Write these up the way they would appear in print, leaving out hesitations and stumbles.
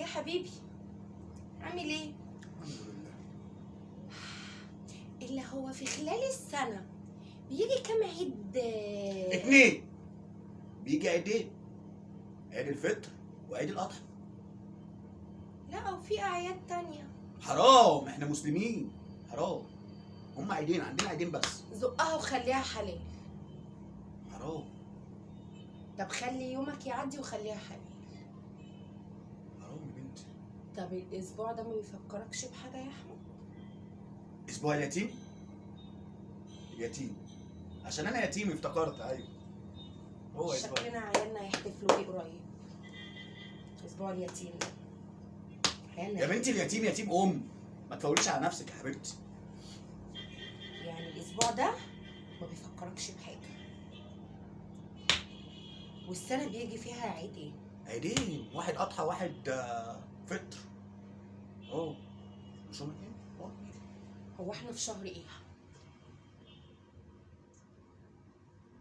يا حبيبي عامل ايه؟ الحمد لله. اللي هو في خلال السنة بيجي كام عيد؟ 2 بيجي عيدين، عيد الفطر وعيد الاضحى. لا وفي أعياد تانية. حرام، احنا مسلمين، حرام. هم عيدين، عندنا عيدين بس. زقها وخليها حلال. حرام. طب خلي يومك يعدي وخليها حلال. حرام يا بنتي. طب الأسبوع ده ما بيفكركش بحاجة يا أحمد؟ اسبوع اليتيم. اليتيم عشان انا يتيم افتكرت. ايوه هو اسبوع. شكلنا عيالنا يحتفلوا بيه قريب. أسبوع اليتيم ده عيالنا يا بنتي اليتيم يتيم ما تفوليش على نفسك يا حبيبتي. يعني الأسبوع ده ما بيفكركش بحاجة، والسنة بيجي فيها عيد ايه؟ عيدين، واحد اضحى واحد فطر. مش هم اتنين؟ هو احنا في شهر ايه؟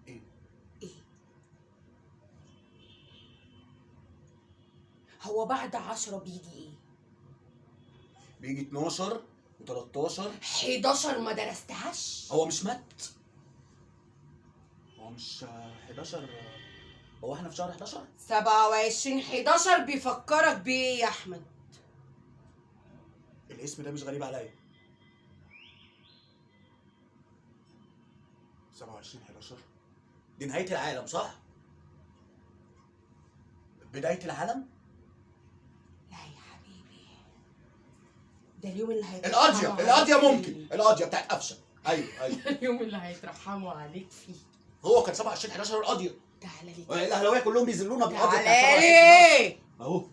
ايه؟ ايه؟ هو بعد 10 بيجي ايه؟ بيجي 12 و13. 11 ما درستهاش؟ هو مش مات؟ هو مش 11؟ هو احنا في شهر 11؟ 27 11 بيفكرك بايه يا احمد؟ الاسم ده مش غريب عليا. 27 11 دي نهاية العالم صح؟ بداية العالم؟ لا يا حبيبي، ده اليوم اللي القاضية ممكن، القاضية بتاعت قفشة. ايوه اليوم اللي هيترحموا عليك فيه. هو كان 27 11 القاضية. تعالى لي الاهلاويه كلهم بيذلونا بالقاضية بتاعت تعالى 27 11. لي اهو